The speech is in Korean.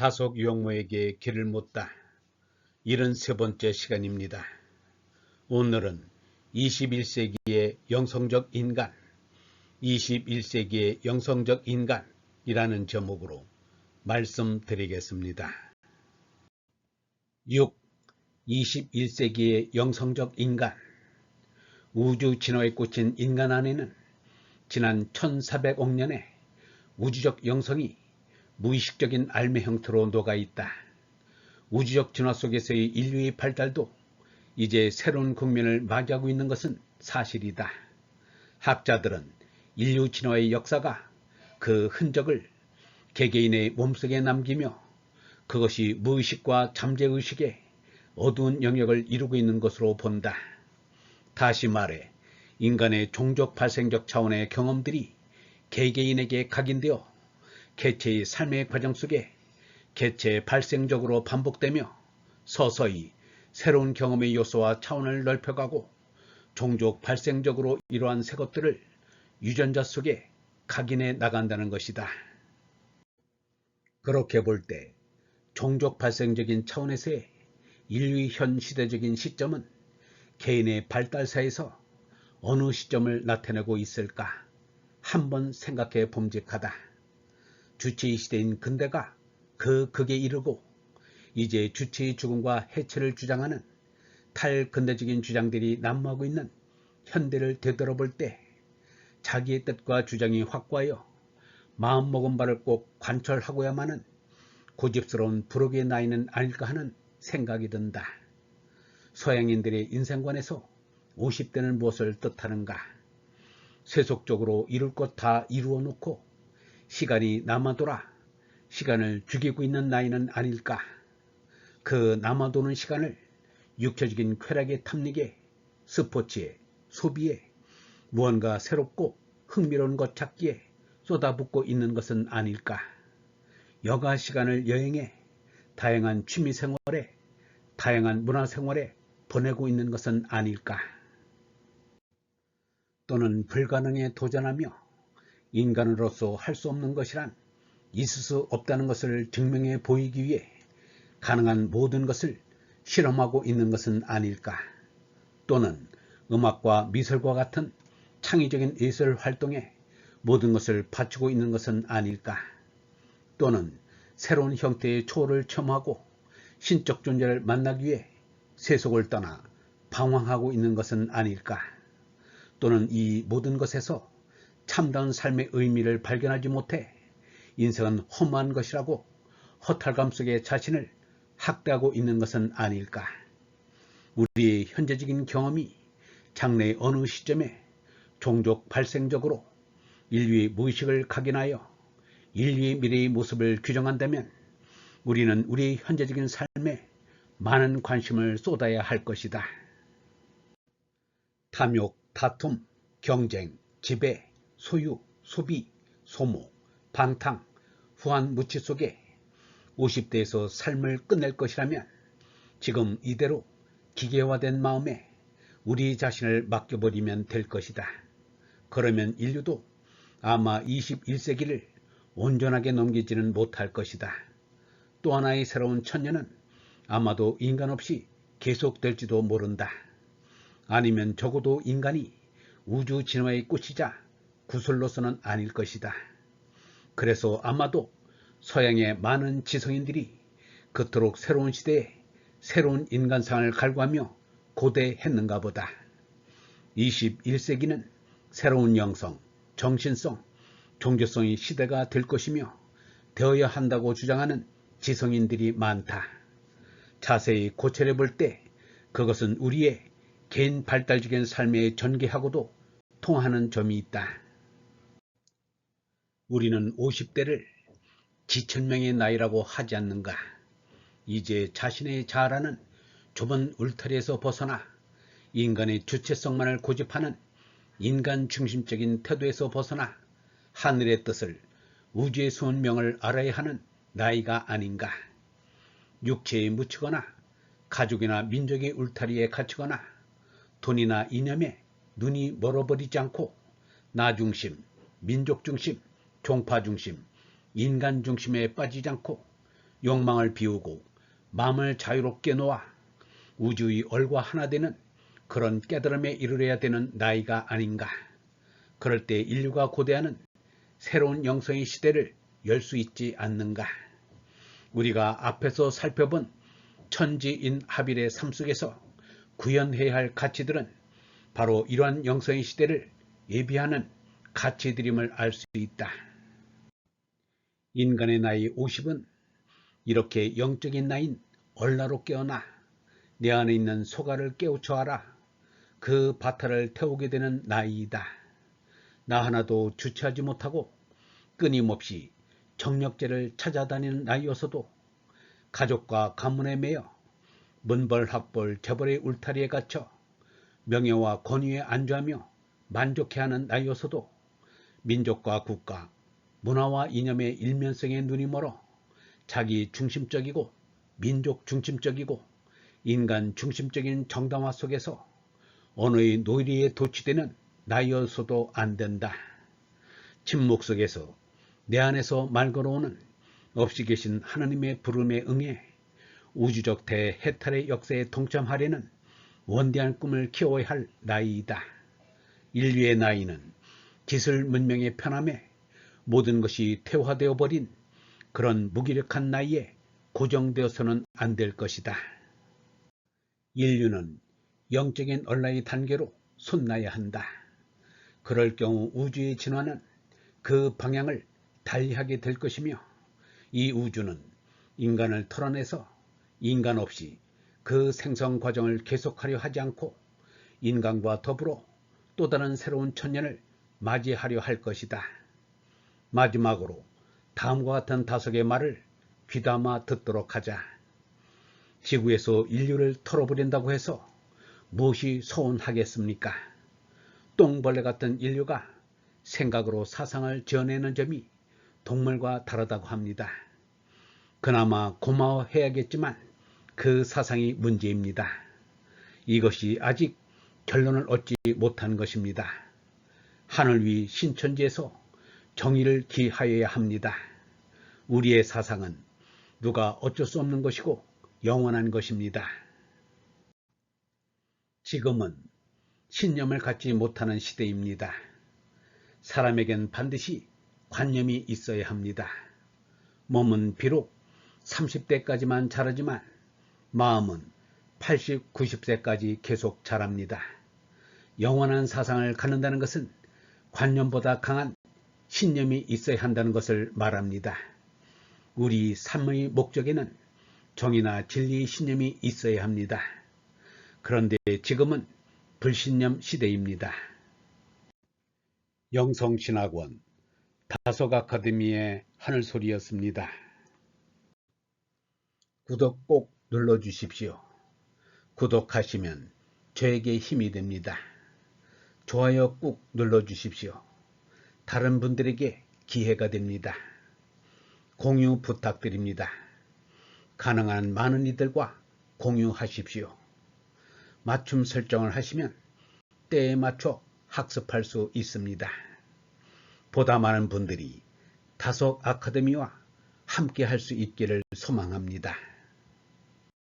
다속 용모에게 길을 묻다 73번째 시간입니다. 오늘은 21세기의 영성적 인간, 21세기의 영성적 인간이라는 제목으로 말씀드리겠습니다. 6. 21세기의 영성적 인간. 우주 진화에 꽂힌 인간 안에는 지난 1400억 년의 우주적 영성이 무의식적인 알매 형태로 녹아있다. 우주적 진화 속에서의 인류의 발달도 이제 새로운 국면을 맞이하고 있는 것은 사실이다. 학자들은 인류 진화의 역사가 그 흔적을 개개인의 몸속에 남기며 그것이 무의식과 잠재의식의 어두운 영역을 이루고 있는 것으로 본다. 다시 말해 인간의 종족 발생적 차원의 경험들이 개개인에게 각인되어 개체의 삶의 과정 속에 개체 발생적으로 반복되며 서서히 새로운 경험의 요소와 차원을 넓혀가고 종족 발생적으로 이러한 새 것들을 유전자 속에 각인해 나간다는 것이다. 그렇게 볼 때 종족 발생적인 차원에서의 인류의 현 시대적인 시점은 개인의 발달사에서 어느 시점을 나타내고 있을까 한번 생각해 봄직하다. 주체의 시대인 근대가 그 극에 이르고 이제 주체의 죽음과 해체를 주장하는 탈근대적인 주장들이 난무하고 있는 현대를 되돌아볼 때 자기의 뜻과 주장이 확고하여 마음먹은 바를 꼭 관철하고야만은 고집스러운 부록의 나이는 아닐까 하는 생각이 든다. 서양인들의 인생관에서 50대는 무엇을 뜻하는가? 세속적으로 이룰 것 다 이루어 놓고 시간이 남아돌아 시간을 죽이고 있는 나이는 아닐까? 그 남아도는 시간을 육체적인 쾌락의 탐닉에, 스포츠에, 소비에, 무언가 새롭고 흥미로운 것 찾기에 쏟아붓고 있는 것은 아닐까? 여가 시간을 여행에, 다양한 취미생활에, 다양한 문화생활에 보내고 있는 것은 아닐까? 또는 불가능에 도전하며 인간으로서 할 수 없는 것이란 있을 수 없다는 것을 증명해 보이기 위해 가능한 모든 것을 실험하고 있는 것은 아닐까? 또는 음악과 미술과 같은 창의적인 예술 활동에 모든 것을 바치고 있는 것은 아닐까? 또는 새로운 형태의 초월을 체험하고 신적 존재를 만나기 위해 세속을 떠나 방황하고 있는 것은 아닐까? 또는 이 모든 것에서 참다운 삶의 의미를 발견하지 못해 인생은 허무한 것이라고 허탈감 속에 자신을 학대하고 있는 것은 아닐까? 우리의 현재적인 경험이 장래의 어느 시점에 종족 발생적으로 인류의 무의식을 각인하여 인류의 미래의 모습을 규정한다면 우리는 우리의 현재적인 삶에 많은 관심을 쏟아야 할 것이다. 탐욕, 다툼, 경쟁, 지배, 소유, 소비, 소모, 방탕, 후한 무치 속에 50대에서 삶을 끝낼 것이라면 지금 이대로 기계화된 마음에 우리 자신을 맡겨버리면 될 것이다. 그러면 인류도 아마 21세기를 온전하게 넘기지는 못할 것이다. 또 하나의 새로운 천년은 아마도 인간 없이 계속될지도 모른다. 아니면 적어도 인간이 우주 진화의 꽃이자 구슬로서는 아닐 것이다. 그래서 아마도 서양의 많은 지성인들이 그토록 새로운 시대에 새로운 인간상을 갈구하며 고대했는가 보다. 21세기는 새로운 영성, 정신성, 종교성의 시대가 될 것이며 되어야 한다고 주장하는 지성인들이 많다. 자세히 고찰해 볼 때 그것은 우리의 개인 발달적인 삶의 전개하고도 통하는 점이 있다. 우리는 50대를 지천명의 나이라고 하지 않는가? 이제 자신의 자아라는 좁은 울타리에서 벗어나 인간의 주체성만을 고집하는 인간 중심적인 태도에서 벗어나 하늘의 뜻을, 우주의 수명을 알아야 하는 나이가 아닌가? 육체에 묻히거나 가족이나 민족의 울타리에 갇히거나 돈이나 이념에 눈이 멀어버리지 않고 나 중심, 민족 중심, 종파 중심, 인간 중심에 빠지지 않고 욕망을 비우고 마음을 자유롭게 놓아 우주의 얼과 하나 되는 그런 깨달음에 이르러야 되는 나이가 아닌가. 그럴 때 인류가 고대하는 새로운 영성의 시대를 열 수 있지 않는가. 우리가 앞에서 살펴본 천지인 하빌의 삶 속에서 구현해야 할 가치들은 바로 이러한 영성의 시대를 예비하는 가치들임을 알 수 있다. 인간의 나이 50은 이렇게 영적인 나이인 얼라로 깨어나 내 안에 있는 소가를 깨우쳐 알아 그 바타를 태우게 되는 나이이다. 나 하나도 주체하지 못하고 끊임없이 정력제를 찾아다니는 나이여서도 가족과 가문에 매여 문벌학벌 재벌의 울타리에 갇혀 명예와 권위에 안주하며 만족해하는 나이여서도 민족과 국가, 문화와 이념의 일면성에 눈이 멀어 자기 중심적이고 민족 중심적이고 인간 중심적인 정당화 속에서 언어의 노리에 도취되는 나이여서도 안 된다. 침묵 속에서 내 안에서 말 걸어오는 없이 계신 하나님의 부름에 응해 우주적 대해탈의 역사에 동참하려는 원대한 꿈을 키워야 할 나이이다. 인류의 나이는 기술 문명의 편함에 모든 것이 퇴화되어 버린 그런 무기력한 나이에 고정되어서는 안 될 것이다. 인류는 영적인 언라의 단계로 솟나야 한다. 그럴 경우 우주의 진화는 그 방향을 달리하게 될 것이며 이 우주는 인간을 털어내서 인간 없이 그 생성 과정을 계속하려 하지 않고 인간과 더불어 또 다른 새로운 천년을 맞이하려 할 것이다. 마지막으로 다음과 같은 다섯의 말을 귀담아 듣도록 하자. 지구에서 인류를 털어버린다고 해서 무엇이 서운하겠습니까? 똥벌레 같은 인류가 생각으로 사상을 지어내는 점이 동물과 다르다고 합니다. 그나마 고마워해야겠지만 그 사상이 문제입니다. 이것이 아직 결론을 얻지 못한 것입니다. 하늘 위 신천지에서 정의를 기하여야 합니다. 우리의 사상은 누가 어쩔 수 없는 것이고 영원한 것입니다. 지금은 신념을 갖지 못하는 시대입니다. 사람에겐 반드시 관념이 있어야 합니다. 몸은 비록 30대까지만 자라지만 마음은 80, 90세까지 계속 자랍니다. 영원한 사상을 갖는다는 것은 관념보다 강한 신념이 있어야 한다는 것을 말합니다. 우리 삶의 목적에는 정의나 진리의 신념이 있어야 합니다. 그런데 지금은 불신념 시대입니다. 영성신학원 다속 아카데미의 하늘소리였습니다. 구독 꼭 눌러주십시오. 구독하시면 저에게 힘이 됩니다. 좋아요 꾹 눌러주십시오. 다른 분들에게 기회가 됩니다. 공유 부탁드립니다. 가능한 많은 이들과 공유하십시오. 맞춤 설정을 하시면 때에 맞춰 학습할 수 있습니다. 보다 많은 분들이 다속 아카데미와 함께 할 수 있기를 소망합니다.